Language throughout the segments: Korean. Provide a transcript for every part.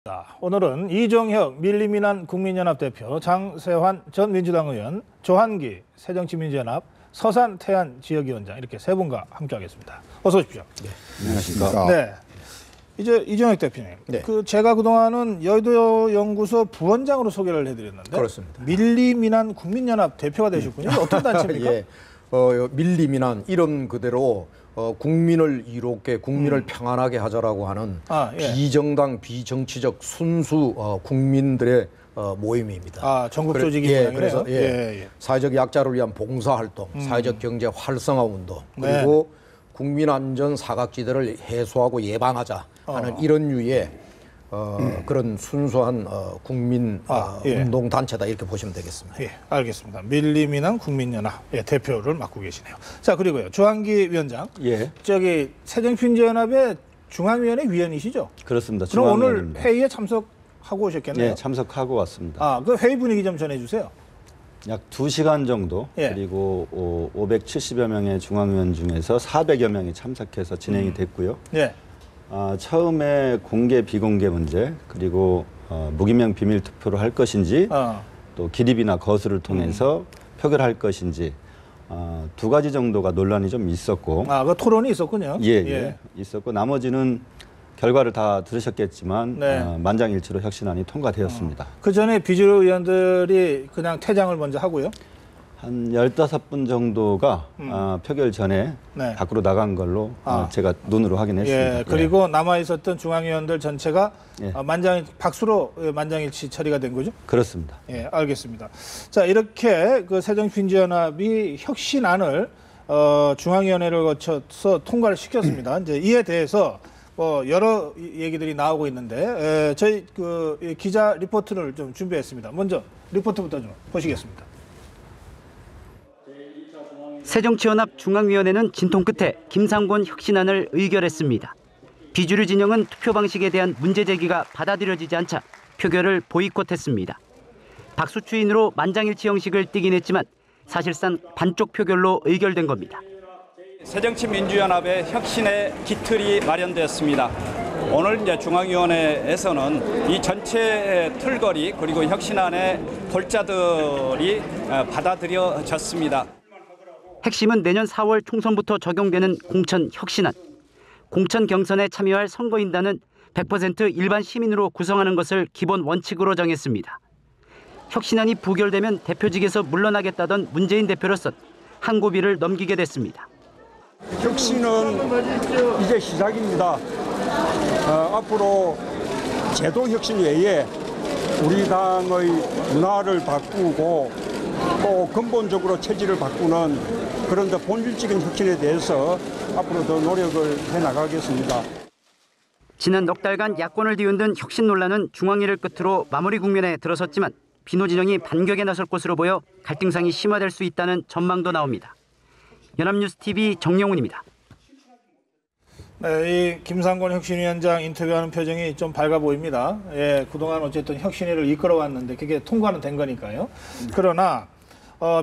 모셨습니다. 오늘은 이종혁 밀리민한 국민연합 대표, 장세환 전 민주당 의원, 조한기 새정치민주연합 서산 태안 지역위원장 이렇게 세 분과 함께하겠습니다. 어서 오십시오. 네. 안녕하십니까. 네. 이제 이종혁 대표님, 네. 제가 그동안은 여의도 연구소 부원장으로 소개를 해드렸는데 그렇습니다. 밀리민한 국민연합 대표가 되셨군요. 어떤 단체입니까? 예. 밀리민한 이름 그대로 국민을 이롭게 국민을 평안하게 하자라고 하는 예. 비정당 비정치적 순수 국민들의 모임입니다. 전국 그래, 조직이 예, 모양이네요. 그래서 사회적 약자를 위한 봉사활동, 사회적 경제 활성화 운동, 네. 그리고 국민 안전 사각지대를 해소하고 예방하자 하는 이런 류의 그런 순수한 국민 운동 단체다 이렇게 보시면 되겠습니다. 예, 알겠습니다. 밀리민한 국민연합 대표를 맡고 계시네요. 자, 그리고요, 조한기 위원장. 예. 저기 새정치민주연합의 중앙위원회 위원이시죠? 그렇습니다. 그럼 오늘 중앙위원입니다. 회의에 참석하고 오셨겠네요. 네, 참석하고 왔습니다. 그 회의 분위기 좀 전해주세요. 약 2시간 정도, 예. 그리고 570여 명의 중앙위원 중에서 400여 명이 참석해서 진행이 됐고요. 예. 처음에 공개 비공개 문제, 그리고 무기명 비밀 투표를 할 것인지, 또 기립이나 거수를 통해서 표결할 것인지, 두 가지 정도가 논란이 좀 있었고. 그 토론이 있었군요. 예. 있었고, 나머지는 결과를 다 들으셨겠지만 네. 만장일치로 혁신안이 통과되었습니다. 그 전에 비주류 의원들이 그냥 퇴장을 먼저 하고요. 한 15분 정도가 표결 전에 네. 밖으로 나간 걸로 제가 눈으로 확인했습니다. 예, 그리고 남아있었던 중앙위원들 전체가 예. 박수로 만장일치 처리가 된 거죠? 그렇습니다. 예, 알겠습니다. 자, 이렇게 그 새정치민주연합이 혁신안을 중앙위원회를 거쳐서 통과를 시켰습니다. 이제 이에 대해서 여러 얘기들이 나오고 있는데 저희 그 기자 리포트를 좀 준비했습니다. 먼저 리포트부터 좀 보시겠습니다. 새정치연합 중앙위원회는 진통 끝에 김상곤 혁신안을 의결했습니다. 비주류 진영은 투표 방식에 대한 문제 제기가 받아들여지지 않자 표결을 보이콧했습니다. 박수 추인으로 만장일치 형식을 띠긴 했지만 사실상 반쪽 표결로 의결된 겁니다. 새정치민주연합의 혁신의 기틀이 마련되었습니다. 오늘 이제 중앙위원회에서는 이 전체 틀거리 그리고 혁신안의 골자들이 받아들여졌습니다. 핵심은 내년 4월 총선부터 적용되는 공천 혁신안. 공천 경선에 참여할 선거인단은 100% 일반 시민으로 구성하는 것을 기본 원칙으로 정했습니다. 혁신안이 부결되면 대표직에서 물러나겠다던 문재인 대표로선 한 고비를 넘기게 됐습니다. 혁신은 이제 시작입니다. 앞으로 제도 혁신 외에 우리 당의 문화를 바꾸고 또 근본적으로 체질을 바꾸는 그런 더 본질적인 혁신에 대해서 앞으로 더 노력을 해나가겠습니다. 지난 넉 달간 야권을 뒤흔든 혁신 논란은 중앙위를 끝으로 마무리 국면에 들어섰지만 비노 진영이 반격에 나설 것으로 보여 갈등상이 심화될 수 있다는 전망도 나옵니다. 연합뉴스TV 정영훈입니다. 네, 이 김상곤 혁신위원장 인터뷰하는 표정이 좀 밝아 보입니다. 예, 그동안 어쨌든 혁신위를 이끌어왔는데 그게 통과는 된 거니까요. 그러나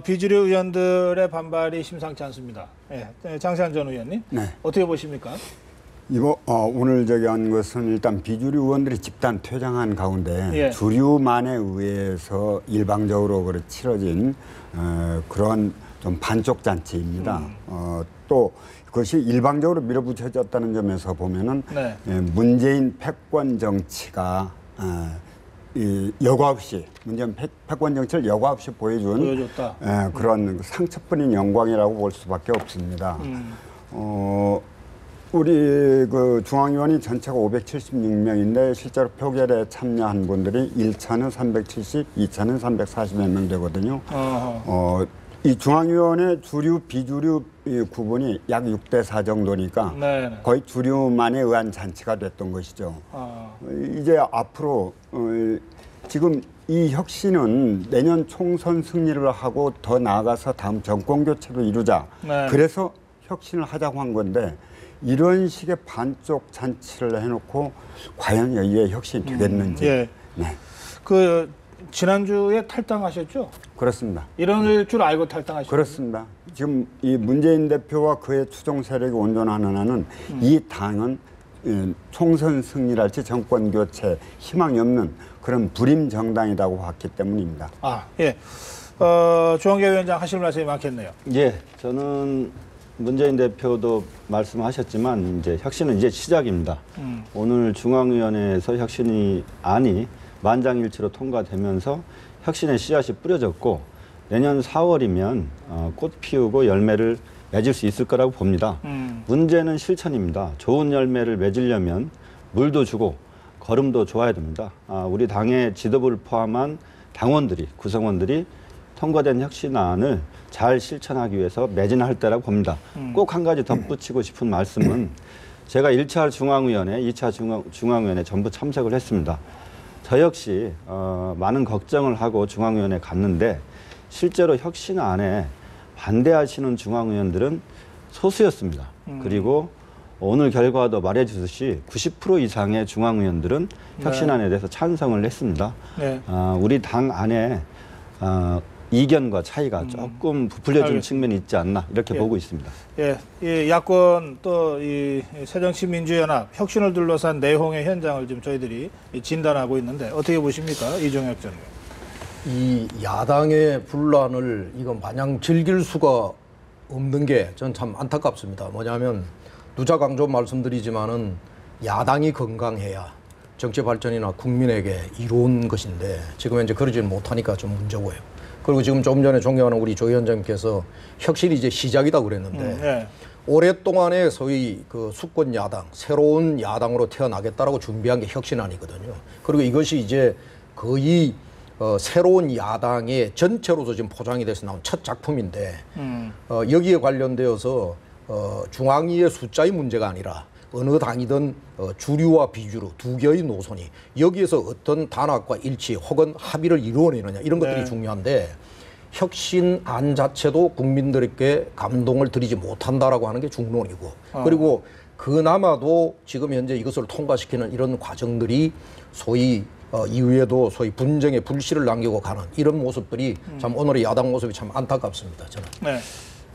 비주류 의원들의 반발이 심상치 않습니다. 예, 장세환 전 의원님, 네. 어떻게 보십니까? 오늘 한 것은 일단 비주류 의원들이 집단 퇴장한 가운데 예. 주류만에 의해서 일방적으로 치러진 그런 좀 반쪽 잔치입니다. 또 그것이 일방적으로 밀어붙여졌다는 점에서 보면은 네. 문재인 패권 정치가 여과 없이 문재인 패권 정치를 여과 없이 보여줬다. 그런 상처뿐인 영광이라고 볼 수밖에 없습니다. 우리 그 중앙위원회 전체가 576명인데 실제로 표결에 참여한 분들이 1차는 370, 2차는 340여 명 되거든요. 이 중앙위원회 주류, 비주류 구분이 약 6대4 정도니까 네네. 거의 주류만에 의한 잔치가 됐던 것이죠. 이제 앞으로 지금 이 혁신은 내년 총선 승리를 하고 더 나아가서 다음 정권 교체로 이루자. 네. 그래서 혁신을 하자고 한 건데 이런 식의 반쪽 잔치를 해놓고 과연 여기에 혁신이 되겠는지. 예. 네. 지난주에 탈당하셨죠? 그렇습니다. 이럴 줄 알고 탈당하셨죠? 그렇습니다. 지금 이 문재인 대표와 그의 추종 세력이 온전하는 한은 이 당은 총선 승리랄지 정권 교체 희망이 없는 그런 불임 정당이라고 봤기 때문입니다. 예. 주한계 위원장 하실 말씀이 많겠네요. 예, 저는 문재인 대표도 말씀하셨지만 이제 혁신은 이제 시작입니다. 오늘 중앙위원회에서 혁신안이 만장일치로 통과되면서 혁신의 씨앗이 뿌려졌고 내년 4월이면 꽃 피우고 열매를 맺을 수 있을 거라고 봅니다. 문제는 실천입니다. 좋은 열매를 맺으려면 물도 주고 걸음도 좋아야 됩니다. 우리 당의 지도부를 포함한 당원들이, 구성원들이 통과된 혁신안을 잘 실천하기 위해서 매진할 때라고 봅니다. 꼭 한 가지 덧붙이고 싶은 말씀은 제가 1차 중앙위원회, 2차 중앙위원회 전부 참석을 했습니다. 저 역시 많은 걱정을 하고 중앙위원회 갔는데 실제로 혁신안에 반대하시는 중앙위원들은 소수였습니다. 그리고 오늘 결과도 말해주듯이 90% 이상의 중앙위원들은 혁신안에 대해서 찬성을 했습니다. 네. 우리 당 안에 이견과 차이가 조금 부풀려진 측면이 있지 않나 이렇게 보고 있습니다. 예, 이 야권 또 이 새정치민주연합 혁신을 둘러싼 내홍의 현장을 지금 저희들이 진단하고 있는데 어떻게 보십니까, 이종혁 전 의원? 이 야당의 분란을 이거 마냥 즐길 수가 없는 게 전 참 안타깝습니다. 뭐냐면 누차 강조 말씀드리지만은 야당이 건강해야 정치 발전이나 국민에게 이로운 것인데 지금 현재 그러지는 못하니까 좀 문제고요. 그리고 지금 조금 전에 존경하는 우리 조 위원장님께서 혁신이 이제 시작이다 그랬는데 네. 오랫동안의 소위 그 수권 야당, 새로운 야당으로 태어나겠다라고 준비한 게 혁신안이거든요. 그리고 이것이 이제 거의 새로운 야당의 전체로서 지금 포장이 돼서 나온 첫 작품인데 여기에 관련되어서 중앙위의 숫자의 문제가 아니라 어느 당이든 주류와 비주류 두 개의 노선이 여기에서 어떤 단합과 일치 혹은 합의를 이루어내느냐 이런 것들이 중요한데 혁신안 자체도 국민들에게 감동을 드리지 못한다라고 하는 게 중론이고 그리고 그나마도 지금 현재 이것을 통과시키는 이런 과정들이 소위 이후에도 소위 분쟁의 불씨를 남기고 가는 이런 모습들이 참 오늘의 야당 모습이 참 안타깝습니다.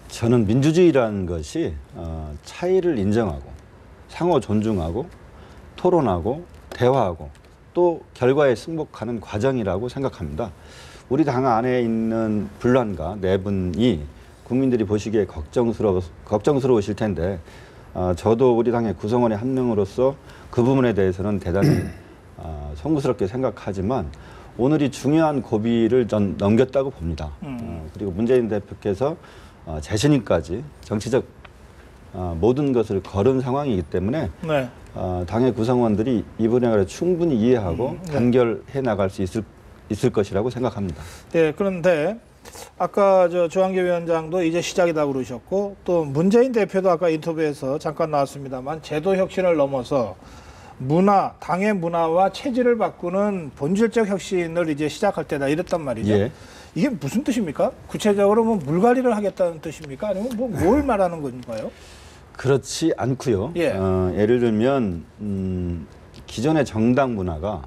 저는 민주주의라는 것이 차이를 인정하고 상호 존중하고 토론하고 대화하고 또 결과에 승복하는 과정이라고 생각합니다. 우리 당 안에 있는 분란과 내분이 국민들이 보시기에 걱정스러우실 텐데 저도 우리 당의 구성원의 한 명으로서 그 부분에 대해서는 대단히 송구스럽게 생각하지만 오늘이 중요한 고비를 전 넘겼다고 봅니다. 그리고 문재인 대표께서 재신임까지 정치적 모든 것을 걸은 상황이기 때문에 당의 구성원들이 이 분야를 충분히 이해하고 단결해 나갈 수 있을 것이라고 생각합니다. 네, 그런데 아까 조한계 위원장도 이제 시작이다 그러셨고 또 문재인 대표도 아까 인터뷰에서 잠깐 나왔습니다만 제도 혁신을 넘어서 문화, 당의 문화와 체질을 바꾸는 본질적 혁신을 이제 시작할 때다 이랬단 말이죠. 예. 이게 무슨 뜻입니까? 구체적으로 뭐 물갈이를 하겠다는 뜻입니까? 아니면 뭘 말하는 건가요? 그렇지 않고요. 예. 예를 들면 기존의 정당 문화가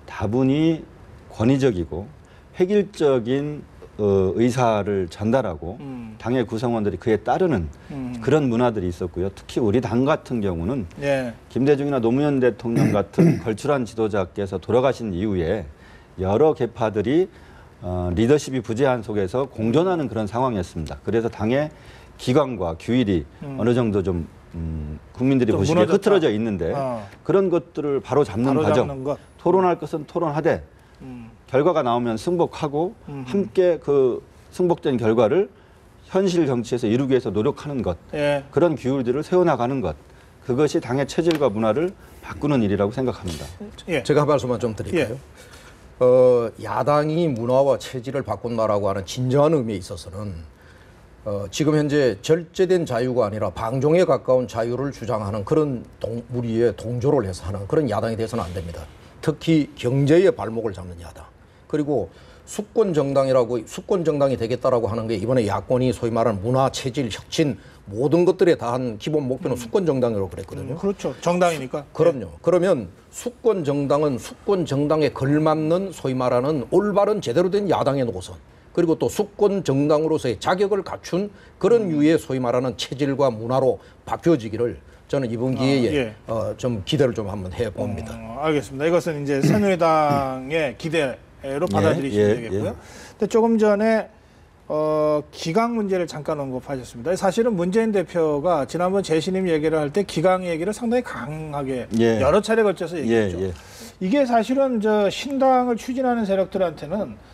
다분히 권위적이고 획일적인 의사를 전달하고 당의 구성원들이 그에 따르는 그런 문화들이 있었고요. 특히 우리 당 같은 경우는 김대중이나 노무현 대통령 같은 걸출한 지도자께서 돌아가신 이후에 여러 계파들이 리더십이 부재한 속에서 공존하는 그런 상황이었습니다. 그래서 당의 기관과 규율이 어느 정도 좀 국민들이 보시기에 흐트러져 있는데 그런 것들을 바로 잡는 과정, 토론할 것은 토론하되 결과가 나오면 승복하고 함께 그 승복된 결과를 현실 정치에서 이루기 위해서 노력하는 것, 그런 규율들을 세워나가는 것, 그것이 당의 체질과 문화를 바꾸는 일이라고 생각합니다. 제가 말씀만 좀 드릴까요? 야당이 문화와 체질을 바꾼다라고 하는 진정한 의미에 있어서는 지금 현재 절제된 자유가 아니라 방종에 가까운 자유를 주장하는 그런 우리의 동조를 해서 하는 그런 야당이 돼서는 안 됩니다. 특히 경제의 발목을 잡는 야당. 그리고 수권 정당이 되겠다라고 하는 게 이번에 야권이 소위 말하는 문화, 체질, 혁신 모든 것들에 다한 기본 목표는 수권 정당이라고 그랬거든요. 그렇죠. 정당이니까. 그럼요. 그러면 수권 정당은 수권 정당에 걸맞는 소위 말하는 올바른 제대로 된 야당의 노선. 그리고 또 수권 정당으로서의 자격을 갖춘 그런 유의 소위 말하는 체질과 문화로 바뀌어지기를 저는 이번 기회에 좀 기대를 좀 한번 해봅니다. 알겠습니다. 이것은 이제 새누리당의 기대로 받아들이시면 되겠고요. 근데 조금 전에 기강 문제를 잠깐 언급하셨습니다. 사실은 문재인 대표가 지난번 재신임 얘기를 할 때 기강 얘기를 상당히 강하게 여러 차례 걸쳐서 얘기했죠. 이게 사실은 저 신당을 추진하는 세력들한테는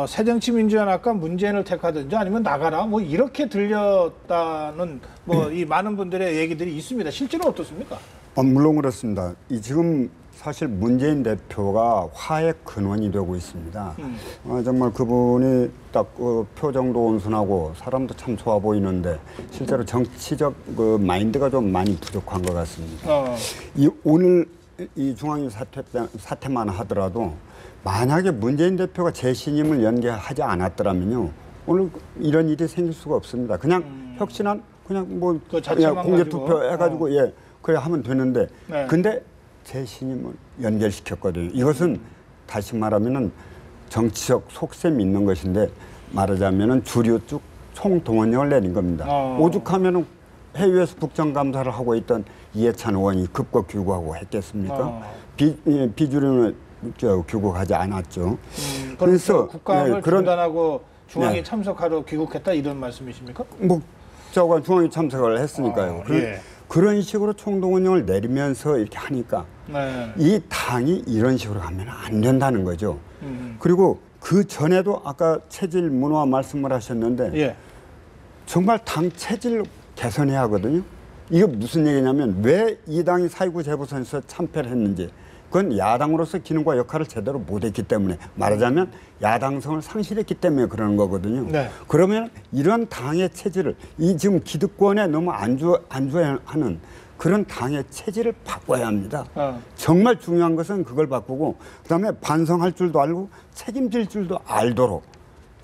새정치민주연합과 문재인을 택하든지 아니면 나가라 뭐 이렇게 들렸다는 뭐 이 많은 분들의 얘기들이 있습니다. 실제로 어떻습니까? 물론 그렇습니다. 지금 사실 문재인 대표가 화의 근원이 되고 있습니다. 정말 그분이 딱 표정도 온순하고 사람도 참 좋아 보이는데 실제로 정치적 그 마인드가 좀 많이 부족한 것 같습니다. 오늘 이 중앙위 사태만 하더라도 만약에 문재인 대표가 재신임을 연기하지 않았더라면요 오늘 이런 일이 생길 수가 없습니다. 그냥 혁신안 그냥 뭐 공개 투표 해가지고 그래 하면 되는데 근데 재신임을 연결시켰거든요. 이것은 다시 말하면은 정치적 속셈이 있는 것인데 말하자면은 주류 쪽 총동원령을 내린 겁니다. 오죽하면은 해외에서 국정감사를 하고 있던 이해찬 의원이 급거 귀국하고 했겠습니까? 비주류는 귀국하지 않았죠. 그래서 국감을 중단하고 중앙에 참석하러 귀국했다 이런 말씀이십니까? 뭐 저가 중앙에 참석을 했으니까요. 그런 식으로 총동원령을 내리면서 이렇게 하니까 이 당이 이런 식으로 가면 안 된다는 거죠. 그리고 그 전에도 아까 체질 문화 말씀을 하셨는데 정말 당 체질 개선해야 하거든요. 이게 무슨 얘기냐면 왜 이 당이 4.19 재보선에서 참패를 했는지 그건 야당으로서 기능과 역할을 제대로 못했기 때문에 말하자면 야당성을 상실했기 때문에 그러는 거거든요. 그러면 이런 당의 체질을 이 지금 기득권에 너무 안주하는 그런 당의 체질을 바꿔야 합니다. 정말 중요한 것은 그걸 바꾸고 그다음에 반성할 줄도 알고 책임질 줄도 알도록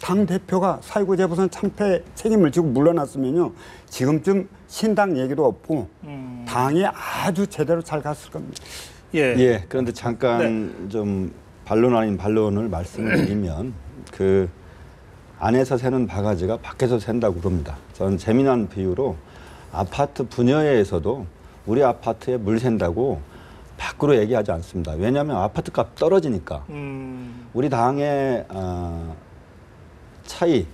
당대표가 4.19 재보선 참패 책임을 지고 물러났으면요 지금쯤 신당 얘기도 없고 당이 아주 제대로 잘 갔을 겁니다. 그런데 잠깐 좀 반론 아닌 반론을 말씀을 드리면 그 안에서 새는 바가지가 밖에서 샌다고 그럽니다. 저는 재미난 비유로 아파트 분여회에서도 우리 아파트에 물 샌다고 밖으로 얘기하지 않습니다. 왜냐하면 아파트 값 떨어지니까. 우리 당의 차이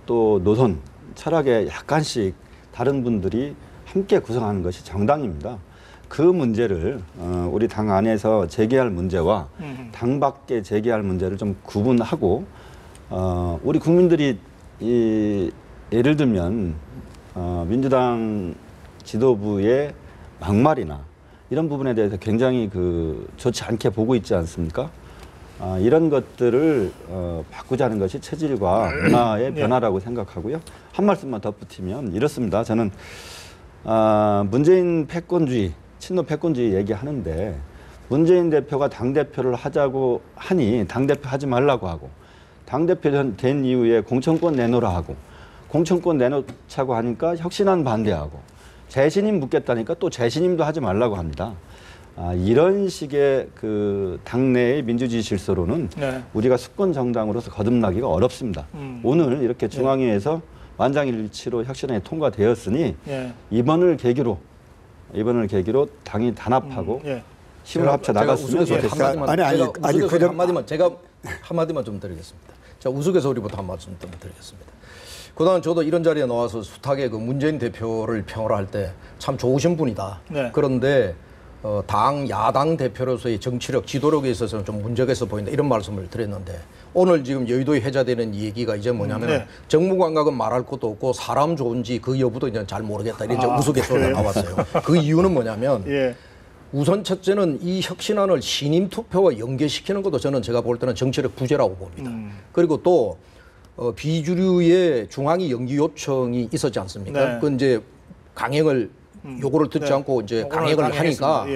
또 노선 철학에 약간씩 다른 분들이 함께 구성하는 것이 정당입니다. 그 문제를 우리 당 안에서 제기할 문제와 당 밖에 제기할 문제를 좀 구분하고 우리 국민들이 예를 들면 민주당 지도부의 막말이나 이런 부분에 대해서 굉장히 좋지 않게 보고 있지 않습니까? 이런 것들을 바꾸자는 것이 체질과 문화의 변화라고 생각하고요. 한 말씀만 덧붙이면 이렇습니다. 저는 문재인 패권주의 친노 패권주의 얘기하는데 문재인 대표가 당대표를 하자고 하니 당대표 하지 말라고 하고 당대표 된 이후에 공천권 내놓으라 하고 공천권 내놓자고 하니까 혁신안 반대하고 재신임 묻겠다니까 또 재신임도 하지 말라고 합니다. 이런 식의 당내의 민주주의 질서로는 우리가 수권 정당으로서 거듭나기가 어렵습니다. 오늘 이렇게 중앙위에서 만장일치로 혁신안이 통과되었으니 이번을 계기로 당이 단합하고 힘을 합쳐 나갔으면 좋겠습니다. 제가 한마디만 좀 드리겠습니다. 자, 우스갯소리부터 한 말씀 좀 드리겠습니다. 그동안 저도 이런 자리에 나와서 숱하게 문재인 대표를 평을 할 때 참 좋으신 분이다. 그런데 야당 대표로서의 정치력, 지도력에 있어서는 좀 문제가 있어 보인다. 이런 말씀을 드렸는데 오늘 지금 여의도에 회자되는 얘기가 이제 뭐냐면 정무감각은 말할 것도 없고 사람 좋은지 그 여부도 이제 잘 모르겠다. 이런 우스갯소리가 나왔어요. 그 이유는 뭐냐면 우선 첫째는 이 혁신안을 신임 투표와 연계시키는 것도 저는 제가 볼 때는 정치력 부재라고 봅니다. 그리고 또 비주류의 중앙위 연기 요청이 있었지 않습니까? 그 이제 강행을 요구를 듣지 않고 이제 강행을 하니까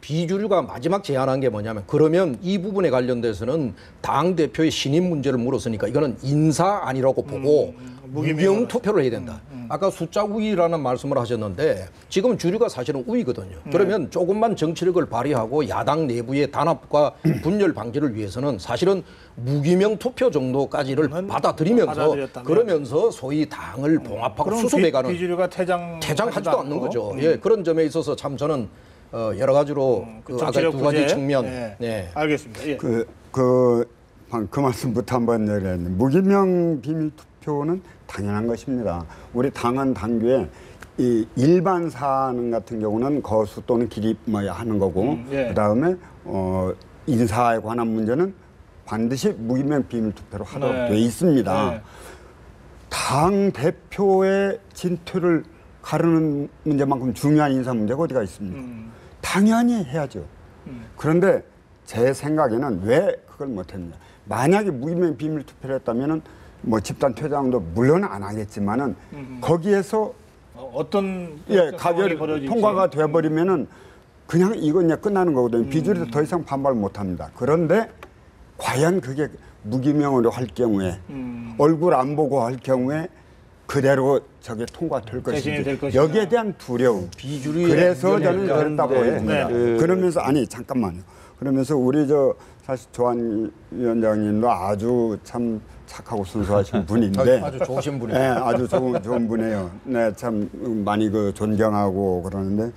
비주류가 마지막 제안한 게 뭐냐면 그러면 이 부분에 관련돼서는 당 대표의 신임 문제를 물었으니까 이거는 인사안이라고 보고 무기명 투표를 해야 된다. 아까 숫자 우위라는 말씀을 하셨는데 지금 주류가 사실은 우위거든요. 그러면 조금만 정치력을 발휘하고 야당 내부의 단합과 분열 방지를 위해서는 사실은 무기명 투표 정도까지를 받아들이면서 그러면서 소위 당을 봉합하고 수습해가는 비주류가 퇴장하지도 않는 거죠. 예, 그런 점에 있어서 참 저는 여러 가지로 아까 두 가지 측면. 네. 알겠습니다. 예. 그 말씀부터 한번 얘기했는데 무기명 비밀 투표는 당연한 것입니다. 우리 당헌 당규에 이 일반 사안 같은 경우는 거수 또는 기립 하는 거고 그다음에 인사에 관한 문제는 반드시 무기명 비밀 투표로 하도록 돼 있습니다. 당 대표의 진퇴를 가르는 문제만큼 중요한 인사 문제가 어디가 있습니까? 당연히 해야죠. 그런데 제 생각에는 왜 그걸 못했냐? 만약에 무기명 비밀 투표를 했다면은 뭐 집단 퇴장도 물론 안 하겠지만은 거기에서 어떤 가결 통과가 돼버리면은 그냥 이건 그냥 끝나는 거거든요. 비주류도 더 이상 반발 못합니다. 그런데 과연 그게 무기명으로 할 경우에 얼굴 안 보고 할 경우에 그대로 저게 통과될 것인지 여기에 대한 두려움. 그래서 저는 그랬다고 했습니다. 그러면서 잠깐만요. 그러면서 우리 사실 조한 위원장님도 아주 참 착하고 순수하신 분인데 아주 좋으신 분이에요. 네, 아주 좋은 분이에요. 네, 참 많이 존경하고 그러는데,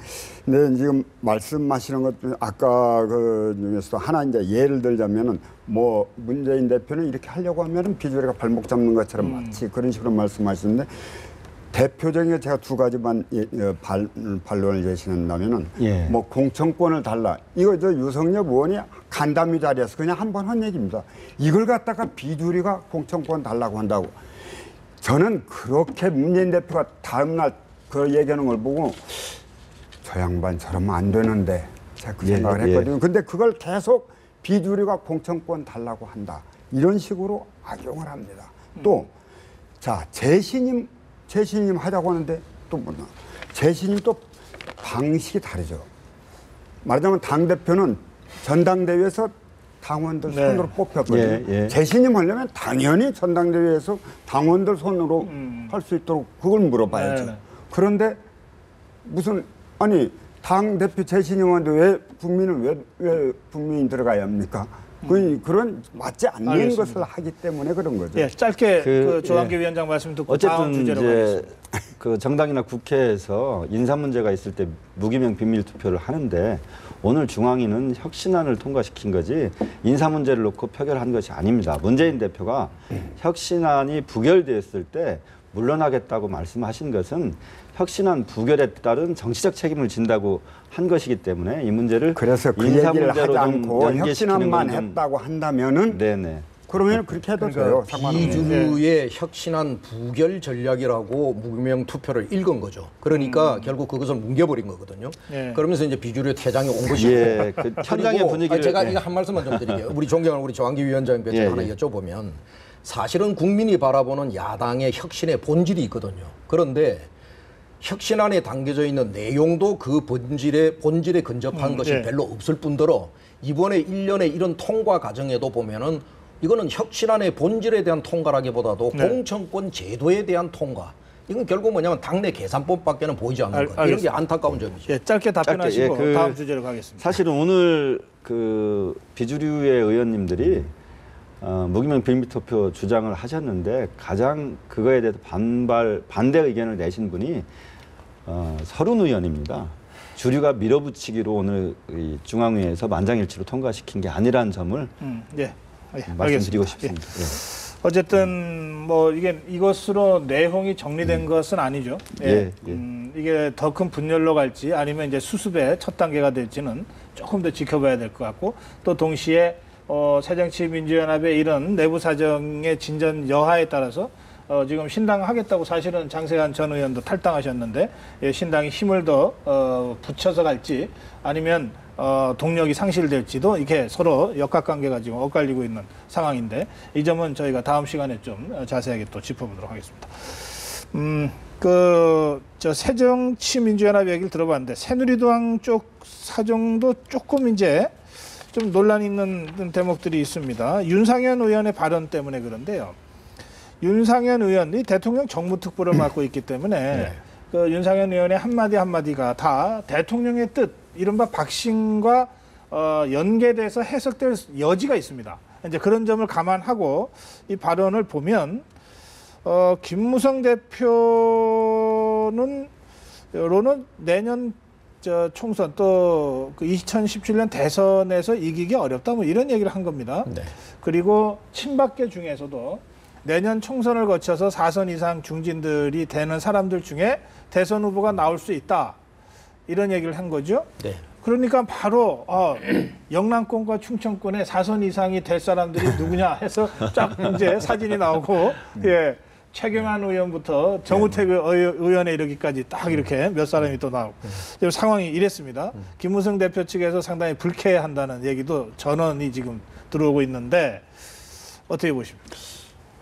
근데 지금 말씀하시는 것 중에 아까 그 중에서도 하나 이제 예를 들자면은 뭐 문재인 대표는 이렇게 하려고 하면은 비주류가 발목 잡는 것처럼 마치 그런 식으로 말씀하시는데. 대표적인 게 제가 두 가지만 반론을 제시한다면은 뭐 공천권을 달라. 이거 유석열 의원이 간담회 자리에서 그냥 한 번 한 얘기입니다. 이걸 갖다가 비주류가 공천권 달라고 한다고. 저는 그렇게 문재인 대표가 다음날 그 얘기하는 걸 보고 저 양반 저러면 안 되는데 제가 그 생각을 했거든요. 근데 그걸 계속 비주류가 공천권 달라고 한다. 이런 식으로 악용을 합니다. 또 재신임 하자고 하는데 또 뭐냐. 재신임 또 방식이 다르죠. 말하자면 당대표는 전당대회에서 당원들 손으로 뽑혔거든요. 재신임 하려면 당연히 전당대회에서 당원들 손으로 할 수 있도록 그걸 물어봐야죠. 그런데 무슨 당대표 재신임하는데 왜 국민이 들어가야 합니까? 그런 맞지 않는 알겠습니다. 것을 하기 때문에 그런 거죠. 예, 짧게 조한기 위원장 말씀 듣고 다음 주제로 가겠습니다. 그 정당이나 국회에서 인사 문제가 있을 때 무기명 비밀 투표를 하는데 오늘 중앙위는 혁신안을 통과시킨 거지 인사 문제를 놓고 표결한 것이 아닙니다. 문재인 대표가 혁신안이 부결되었을 때 물러나겠다고 말씀하신 것은 혁신안 부결에 따른 정치적 책임을 진다고 한 것이기 때문에 이 문제를 그래서 그 인사 얘기를 문제로 하지 않고 혁신안만 좀 했다고 한다면은 그러면 그렇게 해도 돼요. 비주류의 혁신안 부결 전략이라고 무기명 투표를 읽은 거죠. 그러니까 결국 그것을 뭉개버린 거거든요. 그러면서 이제 비주류 퇴장이 온 것이고. 그 현장의 분위기를 제가 이거 한 말씀만 좀 드릴게요. 우리 존경하는 우리 조한기 위원장님께 하나 여쭤보면 사실은 국민이 바라보는 야당의 혁신의 본질이 있거든요. 그런데 혁신안에 담겨져 있는 내용도 그 본질에 근접한 것이 별로 없을 뿐더러 이번에 1년의 이런 통과 과정에도 보면은 이거는 혁신안의 본질에 대한 통과라기보다도 공천권 제도에 대한 통과. 이건 결국 뭐냐면 당내 계산법밖에는 보이지 않는 것. 이런 게 안타까운 점이죠. 짧게 답변하시고 다음 주제로 가겠습니다. 사실은 오늘 그 비주류의 의원님들이 무기명 비밀투표 주장을 하셨는데 가장 그거에 대해서 반대 의견을 내신 분이 서른 의원입니다. 주류가 밀어붙이기로 오늘 이 중앙위에서 만장일치로 통과시킨 게 아니라는 점을 말씀드리고 싶습니다. 어쨌든 뭐 이것으로 내용이 정리된 것은 아니죠. 이게 더 큰 분열로 갈지 아니면 이제 수습의 첫 단계가 될지는 조금 더 지켜봐야 될 것 같고 또 동시에 새정치민주연합의 이런 내부 사정의 진전 여하에 따라서 지금 신당 하겠다고 사실은 장세환 전 의원도 탈당하셨는데 신당이 힘을 더 붙여서 갈지 아니면 동력이 상실될지도 이렇게 서로 역학관계가 지금 엇갈리고 있는 상황인데 이 점은 저희가 다음 시간에 좀 자세하게 또 짚어보도록 하겠습니다. 새정치민주연합 얘기를 들어봤는데 새누리당 쪽 사정도 조금 이제 좀 논란 있는 대목들이 있습니다. 윤상현 의원의 발언 때문에 그런데요. 윤상현 의원이 대통령 정무특보를 맡고 있기 때문에 네. 그 윤상현 의원의 한마디 한마디가 다 대통령의 뜻, 이른바 박신과 연계돼서 해석될 여지가 있습니다. 이제 그런 점을 감안하고 이 발언을 보면 김무성 대표는 내년 총선 또 그 2017년 대선에서 이기기 어렵다 뭐 이런 얘기를 한 겁니다. 네. 그리고 친박계 중에서도 내년 총선을 거쳐서 4선 이상 중진들이 되는 사람들 중에 대선 후보가 나올 수 있다. 이런 얘기를 한 거죠. 네. 그러니까 바로 영남권과 충청권에 4선 이상이 될 사람들이 누구냐 해서 쫙 이제 사진이 나오고 예. 최경환 의원부터 정우택 의원에 이르기까지 딱 이렇게 몇 사람이 또 나오고 지금 상황이 이랬습니다. 김무성 대표 측에서 상당히 불쾌해한다는 얘기도 전원이 지금 들어오고 있는데 어떻게 보십니까?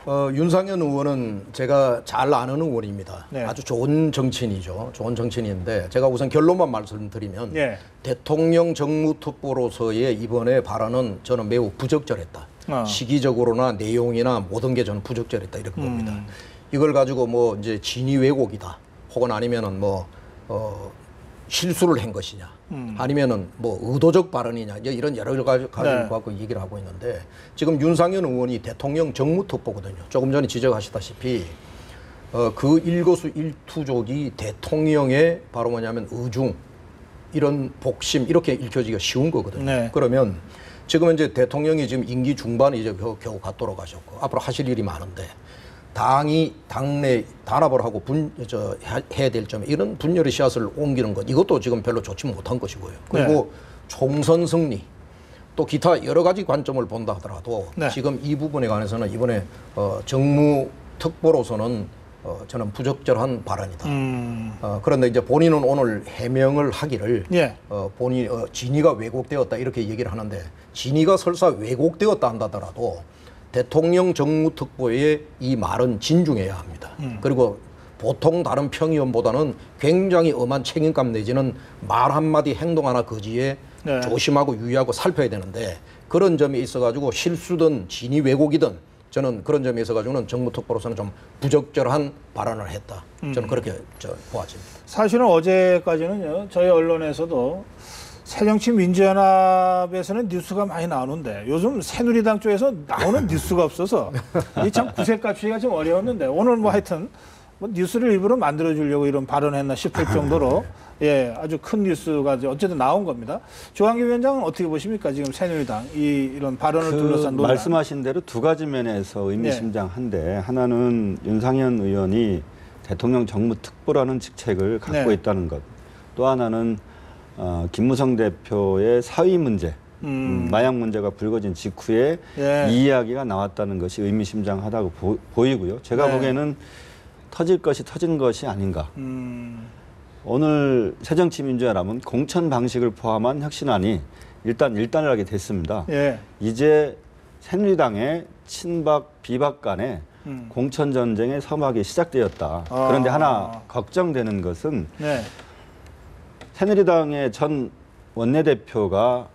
윤상현 의원은 제가 잘 아는 의원입니다. 네. 아주 좋은 정치인이죠. 좋은 정치인인데 제가 우선 결론만 말씀드리면 네. 대통령 정무특보로서의 이번에 발언은 저는 매우 부적절했다. 시기적으로나 내용이나 모든 게 저는 부적절했다 이렇게 봅니다. 이걸 가지고 뭐 이제 진위 왜곡이다, 혹은 아니면은 뭐 실수를 한 것이냐, 아니면은 뭐 의도적 발언이냐, 이런 여러 가지 갖고 얘기를 하고 있는데 지금 윤상현 의원이 대통령 정무특보거든요. 조금 전에 지적하시다시피 그 일거수일투족이 대통령의 바로 뭐냐면 의중, 이런 복심 이렇게 읽혀지기가 쉬운 거거든요. 네. 그러면 지금 이제 대통령이 지금 임기 중반에 이제 겨우 갓 돌아가셨고 앞으로 하실 일이 많은데 당이 당내 단합을 하고 해야 될 점에 이런 분열의 씨앗을 옮기는 것, 이것도 지금 별로 좋지 못한 것이고요. 그리고 네. 총선 승리 또 기타 여러 가지 관점을 본다 하더라도 네. 지금 이 부분에 관해서는 이번에 정무특보로서는 저는 부적절한 발언이다. 그런데 이제 본인은 오늘 해명을 하기를 예. 본인 진위가 왜곡되었다 이렇게 얘기를 하는데, 진위가 설사 왜곡되었다 한다더라도 대통령 정무특보의 이 말은 진중해야 합니다. 그리고 보통 다른 평의원보다는 굉장히 엄한 책임감 내지는 말 한마디 행동 하나 거지에 네. 조심하고 유의하고 살펴야 되는데, 그런 점이 있어가지고 실수든 진위 왜곡이든 저는 그런 점에 있어가지고는 정무특보로서는 좀 부적절한 발언을 했다. 저는 그렇게 보아집니다. 사실은 어제까지는요, 저희 언론에서도 새정치민주연합에서는 뉴스가 많이 나오는데 요즘 새누리당 쪽에서 나오는 뉴스가 없어서 이 참 구색 갖추기가 좀 어려웠는데 오늘 뭐 하여튼 뭐 뉴스를 일부러 만들어주려고 이런 발언했나 싶을 정도로 예, 아주 큰 뉴스가 어쨌든 나온 겁니다. 조한기 위원장은 어떻게 보십니까? 지금 새누리당 이런 발언을 둘러싼 논란. 말씀하신 대로 두 가지 면에서 의미심장한데, 하나는 윤상현 의원이 대통령 정무특보라는 직책을 갖고 있다는 것, 또 하나는 김무성 대표의 사위 문제, 마약 문제가 불거진 직후에 이 이야기가 나왔다는 것이 의미심장하다고 보이고요. 제가 보기에는 터질 것이 터진 것이 아닌가. 오늘 새정치민주연합은 공천 방식을 포함한 혁신안이 일단 일단을 하게 됐습니다. 예. 이제 새누리당의 친박 비박 간의 공천 전쟁의 서막이 시작되었다. 그런데 하나 걱정되는 것은 새누리당의 전 원내대표가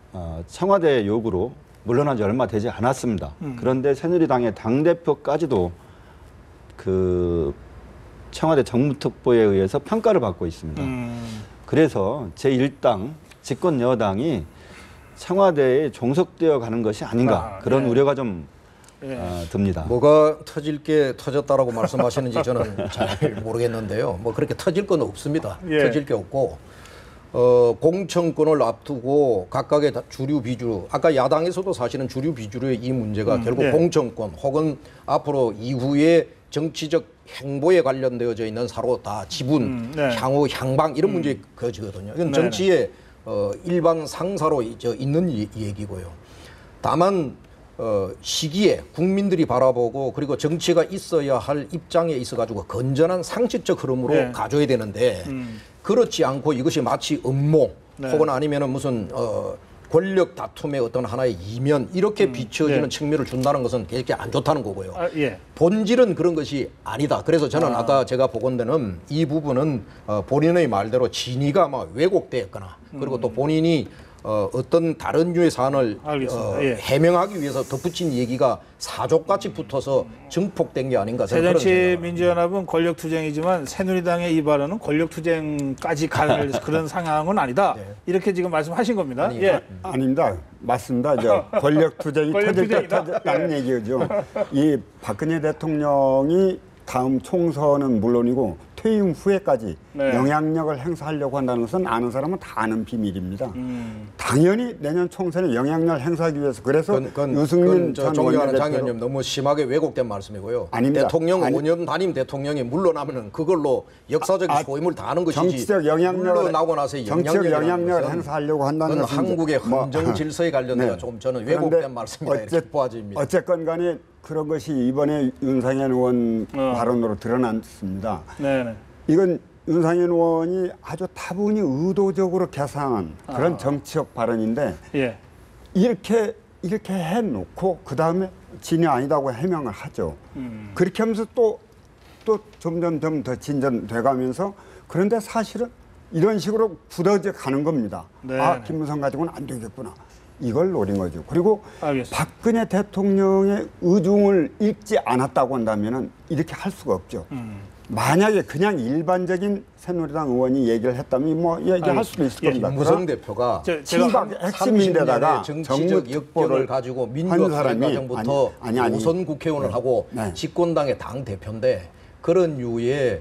청와대 요구로 물러난 지 얼마 되지 않았습니다. 그런데 새누리당의 당대표까지도 그 청와대 정무특보에 의해서 평가를 받고 있습니다. 그래서 제1당 집권 여당이 청와대에 종속되어 가는 것이 아닌가, 그런 우려가 좀 듭니다. 뭐가 터질 게 터졌다라고 말씀하시는지 저는 잘 모르겠는데요. 뭐 그렇게 터질 건 없습니다. 터질 게 없고 공천권을 앞두고 각각의 주류 비주류, 아까 야당에서도 사실은 주류 비주류의 이 문제가 결국 공천권 혹은 앞으로 이후에 정치적 행보에 관련되어져 있는 서로 다 지분, 향후 향방 이런 문제에 거지거든요. 이건 정치의 일반 상사로 있는 얘기고요. 다만 시기에 국민들이 바라보고 그리고 정치가 있어야 할 입장에 있어가지고 건전한 상식적 흐름으로 가져야 되는데 그렇지 않고 이것이 마치 음모 혹은 아니면은 무슨 권력 다툼의 어떤 하나의 이면 이렇게 비춰지는 측면을 준다는 것은 굉장히 안 좋다는 거고요. 본질은 그런 것이 아니다. 그래서 저는 아까 제가 보건대는 이 부분은 본인의 말대로 진위가 아마 왜곡되었거나 그리고 또 본인이 어떤 다른 류의 사안을 알겠습니다. 예. 해명하기 위해서 덧붙인 얘기가 사족같이 붙어서 증폭된 게 아닌가 저는 그런 생각을 새정치민주연합은 권력투쟁이지만 새누리당의 이 발언은 권력투쟁까지 갈 그런 상황은 아니다. 이렇게 지금 말씀하신 겁니다. 아니, 예. 아닙니다. 맞습니다. 권력투쟁이 터질 때 권력투쟁이다. 터졌다는 얘기죠. 이 박근혜 대통령이 다음 총선은 물론이고 퇴임 후에까지 네. 영향력을 행사하려고 한다는 것은 아는 사람은 다 아는 비밀입니다. 당연히 내년 총선에 영향력을 행사하기 위해서 그래서 유승민 전 존경하는 장 원내대표 의원님 너무 심하게 왜곡된 말씀이고요. 아닙니다. 대통령 아니, 5년 단임 대통령이 물러나면은 그걸로 역사적인 소임을 다하는 것이지. 정치적 영향력을 물러나고 나서 정치적 영향력을 행사하려고 한다는 그건 것은 한국의 이제 뭐, 헌정 질서에 관련해서 네. 조금 저는 그런데 왜곡된 말씀이다 이렇게 보아집니다. 어쨌건 간에 그런 것이 이번에 윤상현 의원 발언으로 드러났습니다. 네네. 이건 윤상현 의원이 아주 다분히 의도적으로 계산한 그런 정치적 발언인데 예. 이렇게 해놓고 그 다음에 진이 아니다고 해명을 하죠. 그렇게 하면서 또 점점 더 진전돼가면서 그런데 사실은 이런 식으로 굳어져 가는 겁니다. 네. 아, 김무성 가지고는 안 되겠구나. 이걸 노린 거죠. 그리고 알겠습니다. 박근혜 대통령의 의중을 읽지 않았다고 한다면 이렇게 할 수가 없죠. 만약에 그냥 일반적인 새누리당 의원이 얘기를 했다면 뭐 얘기할 수도 있을 겁니다. 김무성 대표가 제가 핵심인데다가 30년의 정치적 역결을 가지고 민주화 과정부터 아니. 우선 국회의원을 하고 네. 집권당의 당 대표인데 그런 유의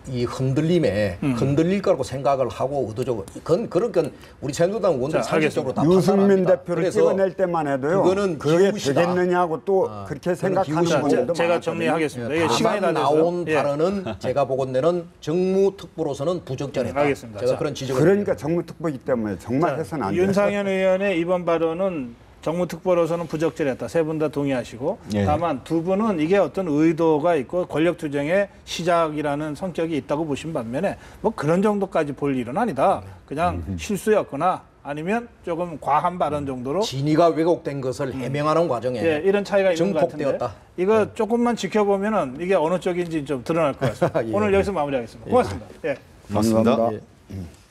이 흔들림에 흔들릴 거라고 생각을 하고 의도적으로 그런 건 우리 새누리당 의원들 상식적으로 다 유승민 판단합니다. 대표를 그래서 찍어낼 때만 해도요. 그거는 그게 기우시다. 되겠느냐고 또 그렇게 생각하는 기우시고 분들도 제가 많았거든요. 정리하겠습니다. 이게 다만 시간이 다 돼서. 나온 예. 발언은 제가 보건대는 정무특보로서는 부적절했다. 알겠습니다. 제가 자, 그런 지적을 그러니까 정무특보이기 때문에 정말 해서는 안 돼요. 윤상현 의원의 이번 발언은 정무특보로서는 부적절했다. 세 분 다 동의하시고 예. 다만 두 분은 이게 어떤 의도가 있고 권력투쟁의 시작이라는 성격이 있다고 보신 반면에 뭐 그런 정도까지 볼 일은 아니다. 그냥 실수였거나 아니면 조금 과한 발언 정도로 진위가 왜곡된 것을 해명하는 과정에 예, 이런 차이가 있는 것 같은데 증폭되었다. 이거 조금만 지켜보면은 이게 어느 쪽인지 좀 드러날 것 같습니다. 예. 오늘 여기서 마무리하겠습니다. 고맙습니다. 예. 고맙습니다. 감사합니다. 예.